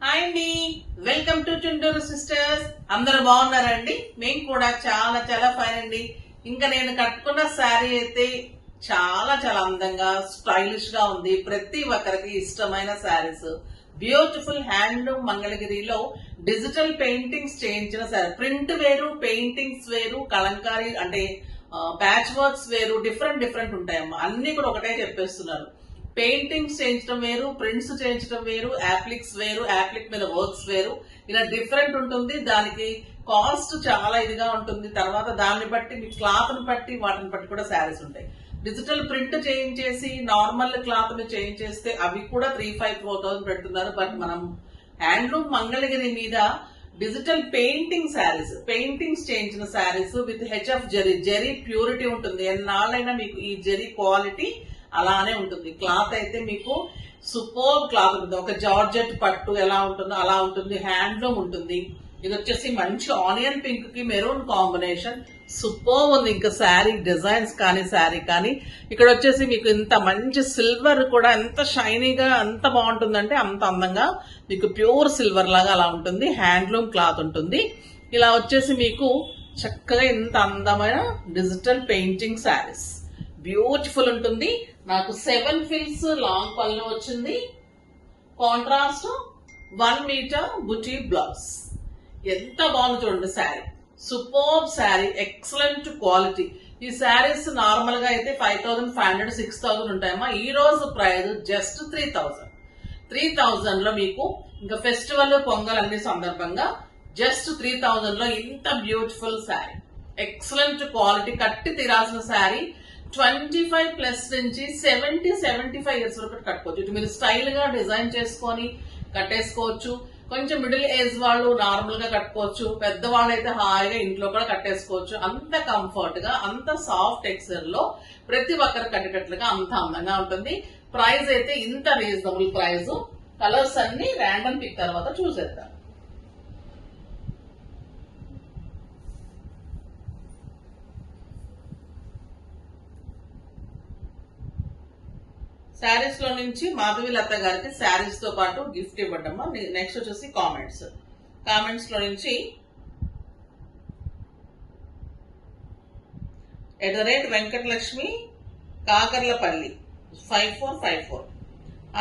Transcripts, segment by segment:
Hi అండి, welcome to చుంటూరు sisters. అందరూ బాగున్నారండి? మేము కూడా చాలా చాలా ఫైన్ అండి. ఇంకా నేను కట్టుకున్న శారీ అయితే చాలా చాలా అందంగా స్టైలిష్ గా ఉంది. ప్రతి ఒక్కరికి ఇష్టమైన శారీస్, బ్యూటిఫుల్ హ్యాండ్లూమ్ మంగళగిరిలో డిజిటల్ పెయింటింగ్స్ చేయించిన శారీ. ప్రింట్ వేరు, పెయింటింగ్స్ వేరు, కలంకారీ అంటే ప్యాచ్ వర్క్స్ వేరు, డిఫరెంట్ డిఫరెంట్ ఉంటాయమ్మా. అన్ని కూడా ఒకటే చెప్పేస్తున్నారు. పెయింటింగ్స్ చేయించడం వేరు, ప్రింట్స్ చేయించడం వేరు, యాప్లిక్స్ వేరు, యాప్లిక్ మీద వర్క్స్ వేరు, ఇలా డిఫరెంట్ ఉంటుంది. దానికి కాస్ట్ చాలా ఇదిగా ఉంటుంది. తర్వాత దాన్ని బట్టి మీ క్లాత్ ని బట్టి వాటిని బట్టి కూడా శారీస్ ఉంటాయి. డిజిటల్ ప్రింట్ చేయించేసి నార్మల్ క్లాత్ ని చేయించేస్తే అవి కూడా 3,500-4,000 పెడుతున్నారు. బట్ మనం హ్యాండ్లూమ్ మంగళగిరి మీద డిజిటల్ పెయింటింగ్ శారీస్, పెయింటింగ్స్ చేయించిన saris with HF zari purity ఉంటుంది. ఎన్నాళ్ళైనా మీకు ఈ జెరీ క్వాలిటీ అలానే ఉంటుంది. క్లాత్ అయితే మీకు సూపర్ క్లాత్ ఉంటుంది. ఒక జార్జెట్ పట్టు ఎలా ఉంటుందో అలా ఉంటుంది. హ్యాండ్లూమ్ ఉంటుంది. ఇది వచ్చేసి మంచి ఆనియన్ పింక్ కి మెరూన్ కాంబినేషన్ సూపర్ ఉంది. ఇంకా శారీ డిజైన్స్ కానీ శారీ కానీ ఇక్కడ వచ్చేసి మీకు ఇంత మంచి సిల్వర్ కూడా ఎంత షైనీగా ఎంత బాగుంటుందంటే అంత అందంగా మీకు ప్యూర్ సిల్వర్ లాగా అలా ఉంటుంది. హ్యాండ్లూమ్ క్లాత్ ఉంటుంది. ఇలా వచ్చేసి మీకు చక్కగా ఇంత అందమైన డిజిటల్ పెయింటింగ్ శారీస్ బ్యూటిఫుల్ ఉంటుంది. నాకు 7 ఫిల్స్ లాంగ్ పళ్ళు వచ్చింది. కాంట్రాస్ట్ 1 మీటర్ బుటీ బ్లౌజ్. ఎంత బాగుంది చూడండి sari. Super sari, excellent quality. ఈ శారీస్ నార్మల్ గా అయితే 5,500 6,000 ఉంటాయమ్మా. ఈ రోజు ప్రైస్ జస్ట్ 3,000 లో మీకు ఇంకా ఫెస్టివల్ పొంగల్ అన్ని సందర్భంగా జస్ట్ 3,000 లో ఇంత బ్యూటిఫుల్ శారీ, ఎక్సలెంట్ క్వాలిటీ. కట్టి తీరాల్సిన శారీ. 25+ నుంచి 70-75 ఇయర్స్ వరకు కట్టుకోవచ్చు. ఇటు మీరు స్టైల్ గా డిజైన్ చేసుకొని కట్టేసుకోవచ్చు. కొంచెం మిడిల్ ఏజ్ వాళ్ళు నార్మల్ గా కట్టుకోవచ్చు. పెద్దవాళ్ళు అయితే హాయిగా ఇంట్లో కూడా కట్టేసుకోవచ్చు. అంత కంఫర్ట్ గా, అంత సాఫ్ట్ టెక్స్చర్ లో ప్రతి ఒక్కరు కట్టేటట్లుగా అంత అందంగా ఉంటుంది. ప్రైస్ అయితే ఇంత రీజనబుల్ ప్రైస్. కలర్స్ అన్ని ర్యాండమ్ పిక్ తర్వాత చూసేద్దాం. శారీస్ లో నుంచి మాధవి లత గారికి శారీస్ తో పాటు గిఫ్ట్ ఇవ్వడమ్మా. నెక్స్ట్ వచ్చేసి కామెంట్స్ లో నుంచి @వెంకటలక్ష్మి కాకర్లపల్లి 5454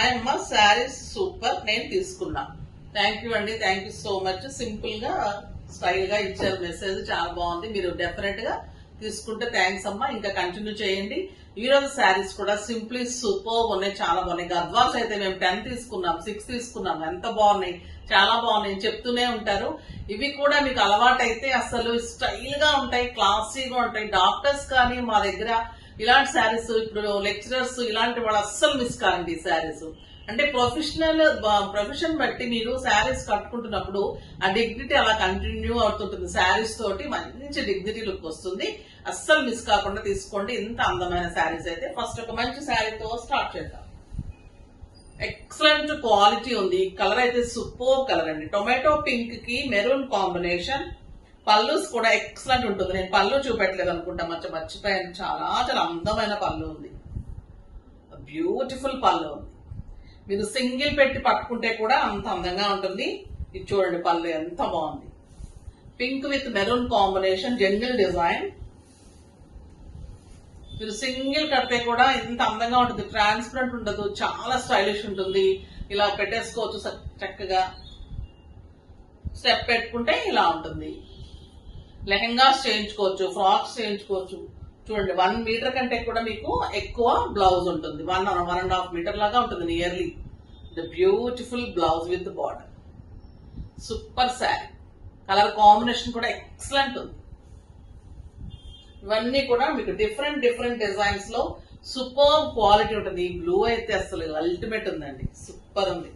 ఆయమ్మ శారీస్ సూపర్, నేను తీసుకున్నా. థ్యాంక్ యూ అండి, thank you so much. Simple గా స్టైల్ గా ఇచ్చారు మెసేజ్, చాలా బాగుంది. మీరు డెఫినెట్ గా తీసుకుంటే థ్యాంక్స్ అమ్మా. ఇంకా కంటిన్యూ చేయండి. ఈ రోజు శారీస్ కూడా సింప్లీ సూపర్ ఉన్నాయి, చాలా బాగున్నాయి. గద్వాల్స్ అయితే మేము 10 తీసుకున్నాం, 6 తీసుకున్నాం. ఎంత బాగున్నాయి, చాలా బాగున్నాయి చెప్తూనే ఉంటారు. ఇవి కూడా మీకు అలవాటు అయితే అసలు స్టైల్ గా ఉంటాయి, క్లాసీగా ఉంటాయి. డాక్టర్స్ కానీ మా దగ్గర ఇలాంటి శారీస్, ఇప్పుడు లెక్చరర్స్ ఇలాంటి వాళ్ళు అస్సలు మిస్ కారండి ఈ శారీస్. అంటే ప్రొఫెషన్ బట్టి మీరు శారీస్ కట్టుకుంటున్నప్పుడు ఆ డిగ్నిటీ అలా కంటిన్యూ అవుతుంటుంది. శారీస్ తోటి మంచి డిగ్నిటీ లుక్ వస్తుంది. అస్సలు మిస్ కాకుండా తీసుకోండి. ఇంత అందమైన శారీస్ అయితే ఫస్ట్ ఒక మంచి శారీతో స్టార్ట్ చేద్దాం. ఎక్సలెంట్ క్వాలిటీ ఉంది. కలర్ అయితే సూపర్ కలర్ అండి. టొమాటో పింక్ కి మెరూన్ కాంబినేషన్. పళ్ళుస్ కూడా ఎక్సలెంట్ ఉంటుంది. నేను పళ్ళు చూపెట్టలేదు అనుకుంటా, మర్చిపోయాను. చాలా చాలా అందమైన పళ్ళు ఉంది, బ్యూటిఫుల్ పళ్ళు ఉంది. మీరు సింగిల్ పెట్టి పట్టుకుంటే కూడా అంత అందంగా ఉంటుంది. ఇది చూడండి, పళ్ళు ఎంత బాగుంది. Pink with maroon combination, jungle design. మీరు సింగిల్ కడితే కూడా ఇంత అందంగా ఉంటుంది. ట్రాన్స్పరెంట్ ఉండదు, చాలా స్టైలిష్ ఉంటుంది. ఇలా పెట్టేసుకోవచ్చు చక్కగా. స్టెప్ పెట్టుకుంటే ఇలా ఉంటుంది. లెహెంగాస్ చేయించుకోవచ్చు, ఫ్రాక్స్ చేయించుకోవచ్చు. చూడండి, 1 మీటర్ కంటే కూడా మీకు ఎక్కువ బ్లౌజ్ ఉంటుంది. 1.5 మీటర్ లాగా ఉంటుంది nearly. The beautiful blouse with border. Super sari. Colour combination కూడా ఎక్సలెంట్ ఉంది. ఇవన్నీ కూడా మీకు డిఫరెంట్ డిజైన్స్ లో సూపర్ క్వాలిటీ ఉంటుంది. ఈ బ్లూ అయితే అసలు అల్టిమేట్ ఉందండి, సూపర్ ఉంది.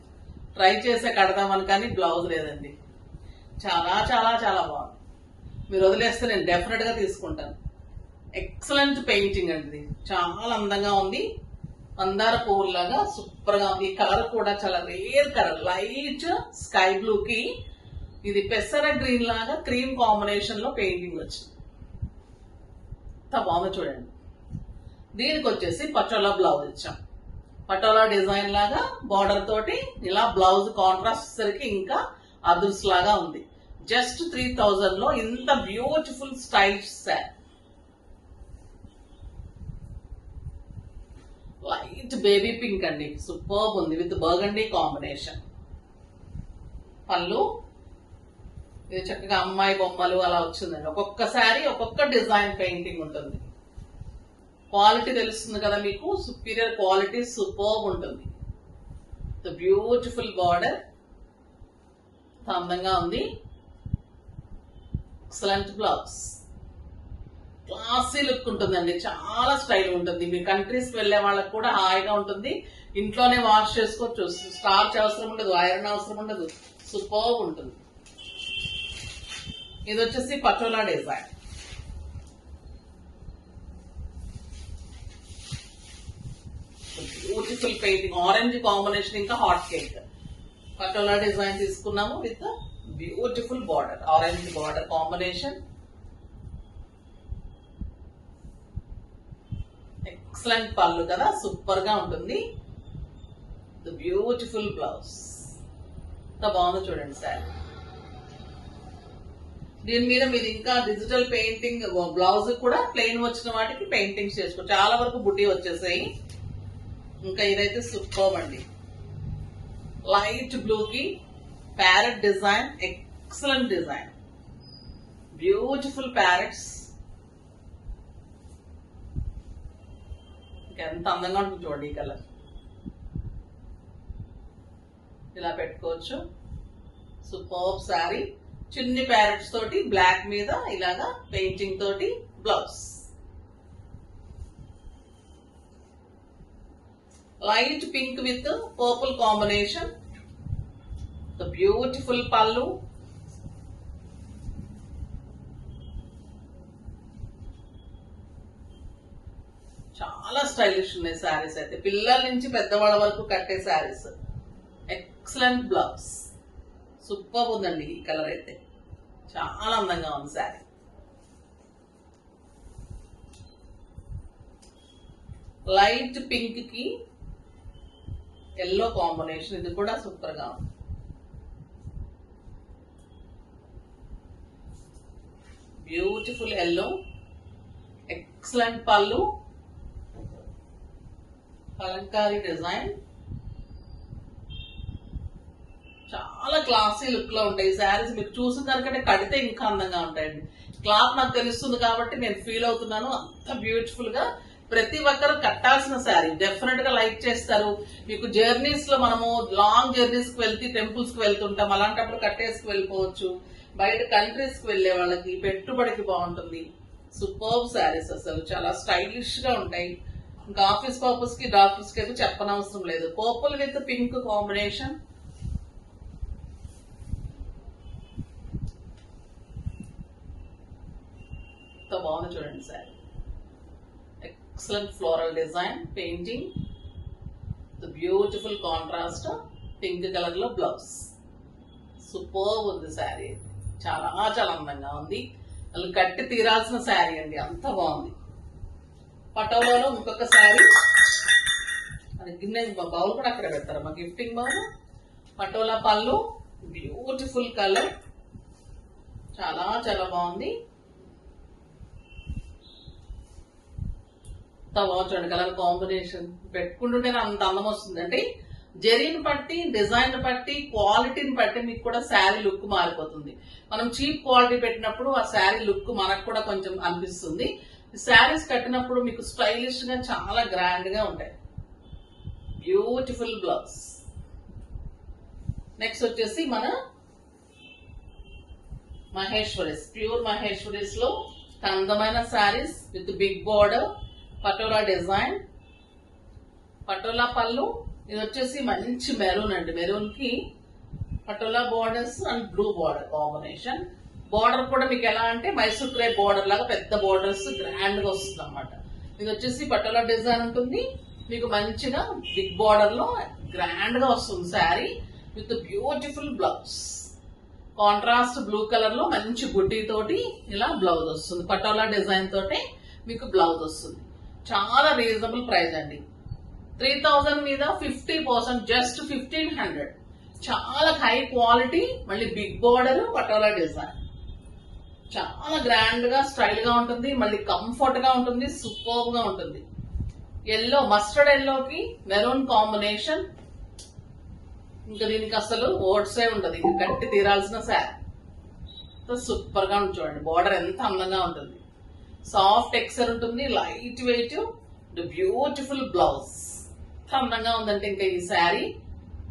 ట్రై చేసే కడదామని కానీ బ్లౌజ్ లేదండి. చాలా చాలా చాలా బాగుంది. మీరు వదిలేస్తే నేను డెఫినెట్ గా తీసుకుంటాను. ఎక్సలెంట్ పెయింటింగ్ అండి, చాలా అందంగా ఉంది. మందార పువ్వులాగా సూపర్ గా ఉంది. ఈ కలర్ కూడా చాలా rare colour, light sky blue కి ఇది పెసర గ్రీన్ లాగా క్రీమ్ కాంబినేషన్ లో పెయింటింగ్ వచ్చింది. ఎంత బాగుందో చూడండి. దీనికి వచ్చేసి పటోలా బ్లౌజ్ ఇచ్చాం. పటోలా డిజైన్ లాగా బార్డర్ తోటి ఇలా బ్లౌజ్ కాంట్రాస్ట్ సరికి ఇంకా అదుర్స్ లాగా ఉంది. జస్ట్ 3000 లో ఇంత beautiful stylish sari. Light baby pink అండి, సూపర్బ్ ఉంది విత్ బర్గండీ కాంబినేషన్. పళ్ళు ఇది చక్కగా అమ్మాయి బొమ్మలు అలా వచ్చిందండి. ఒక్కొక్క శారీ ఒక్కొక్క డిజైన్ పెయింటింగ్ ఉంటుంది. క్వాలిటీ తెలుస్తుంది కదా మీకు, సుపీరియర్ క్వాలిటీ, సూపర్బ్ ఉంటుంది. బ్యూటిఫుల్ బార్డర్, అందంగా ఉంది. ఎక్సలెంట్ బ్లౌజ్, క్లాసీ లుక్ ఉంటుందండి, చాలా స్టైల్ ఉంటుంది. మీ కంట్రీస్ కి వెళ్లే వాళ్ళకి కూడా హాయిగా ఉంటుంది. ఇంట్లోనే వాష్ చేసుకోవచ్చు, స్టార్చ్ అవసరం ఉండదు, ఐరన్ అవసరం ఉండదు, సూపర్బ్ ఉంటుంది. ఇది వచ్చేసి patola design. Beautiful painting, orange combination, ఇంకా హాట్ కేక్. పటోలా డిజైన్ తీసుకున్నాము with beautiful border, orange border combination. Excellent పళ్ళు కదా, సూపర్ గా ఉంటుంది. బ్యూటిఫుల్ బ్లౌజ్, ఎంత బాగుందో చూడండి సార్. దీని మీద మీరు ఇంకా డిజిటల్ పెయింటింగ్, బ్లౌజ్ కూడా ప్లెయిన్ వచ్చిన వాటికి పెయింటింగ్స్ చేసుకో. చాలా వరకు బుట్టి వచ్చేసాయి. ఇంకా ఇదైతే సూపర్ అండి, లైట్ బ్లూ కి parrot design, excellent design, beautiful parrots. ఎంత అందంగా ఉంటుంది చూడండి ఈ కలర్. ఇలా పెట్టుకోవచ్చు. సూపర్ శారీ, చిన్ని ప్యారెట్స్ తోటి బ్లాక్ మీద ఇలాగా పెయింటింగ్ తోటి blouse. Light pink with purple combination. The beautiful పళ్ళు. చాలా స్టైలిష్ ఉన్నాయి శారీస్ అయితే, పిల్లల నుంచి పెద్దవాళ్ళ వరకు కట్టే శారీస్. ఎక్సలెంట్ బ్లౌజ్, సూపర్ ఉందండి ఈ కలర్ అయితే, చాలా అందంగా ఉంది శారీ. లైట్ పింక్ కి ఎల్లో కాంబినేషన్, ఇది కూడా సూపర్ గా ఉంది. బ్యూటిఫుల్ ఎల్లో, ఎక్సలెంట్ పళ్ళు, కలంకారీ డిజైన్. చాలా క్లాసీ లుక్ లో ఉంటాయి శారీస్. మీకు చూసిన దానికంటే కడితే ఇంకా అందంగా ఉంటాయండి. క్లాత్ నాకు తెలుస్తుంది కాబట్టి నేను ఫీల్ అవుతున్నాను, అంత బ్యూటిఫుల్ గా. ప్రతి ఒక్కరు కట్టాల్సిన శారీ, డెఫినెట్ గా లైక్ చేస్తారు. మీకు జర్నీస్ లో, మనము లాంగ్ జర్నీస్ కి వెళ్తే టెంపుల్స్ కి వెళ్తుంటాం, అలాంటప్పుడు కట్టేసుకు వెళ్ళిపోవచ్చు. బయట కంట్రీస్ కి వెళ్లే వాళ్ళకి పెట్టుబడికి బాగుంటుంది. సూపర్బ్ శారీస్, అసలు చాలా స్టైలిష్ గా ఉంటాయి. ఇంకా ఆఫీస్ పర్పస్ కి, డాక్టర్స్ కి అయితే చెప్పనవసరం లేదు. Purple with pink combination. బాగుంది చూడండి sir. Excellent floral design, painting, beautiful contrast pink colour లో బ్లౌజ్. సూపర్ ఉంది శారీ, చాలా చాలా అందంగా ఉంది. అసలు కట్టి తీరాల్సిన శారీ అండి, అంత బాగుంది. పటోలాలో ఇంకొక శారీ, అది గిన్నె బౌల్ కూడా అక్కడ పెడతారు, మా గిఫ్టింగ్ బౌల్. పటోలా పళ్ళు, బ్యూటిఫుల్ కలర్, చాలా చాలా బాగుంది. చూడండి కలర్ కాంబినేషన్, పెట్టుకుంటుంటే అంత అందం వస్తుందండి. జరీని బట్టి, డిజైన్ బట్టి, క్వాలిటీని బట్టి మీకు కూడా శారీ లుక్ మారిపోతుంది. మనం చీప్ క్వాలిటీ పెట్టినప్పుడు ఆ శారీ లుక్ మనకు కూడా కొంచెం అనిపిస్తుంది. శారీస్ కట్టినప్పుడు మీకు స్టైలిష్ గా, చాలా గ్రాండ్ గా ఉంటాయి. Beautiful blouse. నెక్స్ట్ వచ్చేసి మన మహేశ్వరీస్, ప్యూర్ మహేశ్వరీస్ లో అందమైన saris with big border, Patola design, Patola పళ్ళు. ఇది వచ్చేసి మంచి మెరూన్ అండి, మెరూన్ కి Patola borders and blue border combination. Border కూడా మీకు ఎలా అంటే మైసూర్ క్రేప్ బార్డర్ లాగా పెద్ద బార్డర్స్ గ్రాండ్ గా వస్తుంది అనమాట. ఇది వచ్చేసి పటోలా డిజైన్ ఉంటుంది, మీకు మంచిగా బిగ్ బార్డర్ లో గ్రాండ్ గా వస్తుంది sari with beautiful blouse. Contrast blue colour లో మంచి బుడ్డీ తోటి ఇలా బ్లౌజ్ వస్తుంది. పటోలా డిజైన్ తోటి మీకు బ్లౌజ్ వస్తుంది. చాలా రీజనబుల్ ప్రైస్ అండి. 3000 మీద 50%, జస్ట్ 1500. చాలా హై క్వాలిటీ, మళ్ళీ బిగ్ బోర్డర్ పటోలా డిజైన్. చాలా గ్రాండ్ గా స్టైల్ గా ఉంటుంది, మళ్ళీ కంఫర్ట్ గా ఉంటుంది, సూపర్ గా ఉంటుంది. ఎల్లో, మస్టర్డ్ ఎల్లోకి మెరూన్ కాంబినేషన్. ఇంకా దీనికి అసలు ఓట్సే ఉండదు, ఇంకా కట్టి తీరాల్సిన శారీ. సూపర్ గా ఉంటుంది చూడండి. బార్డర్ ఎంత అందంగా ఉంటుంది, సాఫ్ట్ టెక్స్చర్ ఉంటుంది, లైట్ వెయిట్, బ్యూటిఫుల్ బ్లౌజ్. ఎంత అందంగా ఉందంటే ఇంకా ఈ శారీ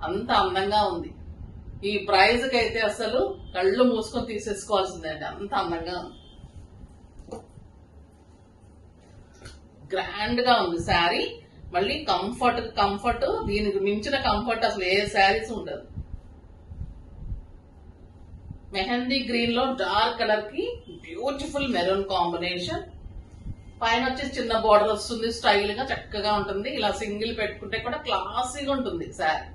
అంత అందంగా ఉంది. ఈ ప్రైజ్ కి అయితే అసలు కళ్ళు మూసుకొని తీసేసుకోవాల్సిందండి, అంత అందంగా ఉంది. గ్రాండ్ గా ఉంది శారీ, మళ్ళీ కంఫర్ట్ దీనికి మించిన కంఫర్ట్ అసలు ఏ శారీస్ ఉండదు. మెహందీ గ్రీన్ లో డార్క్ కలర్ కి బ్యూటిఫుల్ మెరూన్ కాంబినేషన్. పైన వచ్చేసి చిన్న బార్డర్ వస్తుంది, స్టైల్ గా చక్కగా ఉంటుంది. ఇలా సింగిల్ పెట్టుకుంటే కూడా క్లాసీగా ఉంటుంది sari.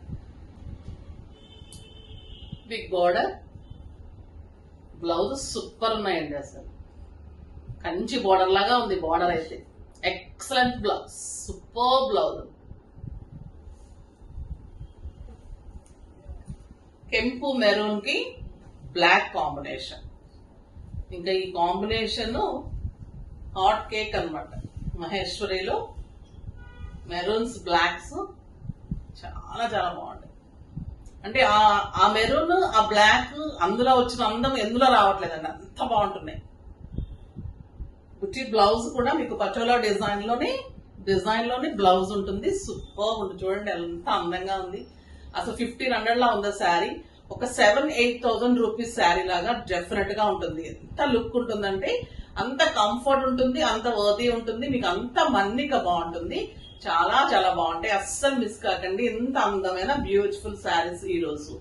Big border, blouse super ఉన్నాయండి, అసలు కంచి బార్డర్ లాగా ఉంది. బార్డర్ అయితే ఎక్సలెంట్ బ్లౌజ్, సూపర్ బ్లౌజ్. కెంపు మెరూన్ కి బ్లాక్ కాంబినేషన్. ఇంకా ఈ కాంబినేషన్ హాట్ కేక్ అన్నమాట. మహేశ్వరిలో మెరూన్స్, బ్లాక్స్ చాలా చాలా బాగుంటాయి. అంటే ఆ మెరూన్, ఆ బ్లాక్ అందులో వచ్చిన అందం ఎందులో రావట్లేదండి, అంత బాగుంటున్నాయి. బుట్టి బ్లౌజ్ కూడా మీకు పటోలా డిజైన్ లోనే బ్లౌజ్ ఉంటుంది, సూపర్ ఉంటుంది. చూడండి ఎంత అందంగా ఉంది. అసలు 1500 లా ఉంది శారీ. ఒక 7,000-8,000 రూపీస్ శారీ లాగా డెఫినెట్ గా ఉంటుంది. ఎంత లుక్ ఉంటుందంటే అంత కంఫర్ట్ ఉంటుంది, అంత వర్దీ ఉంటుంది, మీకు అంత మన్నిక బాగుంటుంది. చాలా చాలా బాగుంటాయి, అస్సలు మిస్ కాకండి. ఎంత అందమైన బ్యూటిఫుల్ శారీస్ ఈ రోజు.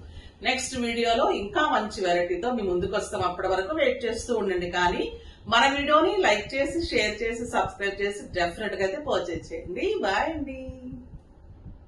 నెక్స్ట్ వీడియోలో ఇంకా మంచి వెరైటీతో మీ ముందుకు వస్తాం. అప్పటి వరకు వెయిట్ చేస్తూ ఉండండి. కానీ మన వీడియోని లైక్ చేసి, షేర్ చేసి, సబ్స్క్రైబ్ చేసి డెఫినెట్ గా అయితే పర్చేజ్ చేయండి. బాయ్ అండి.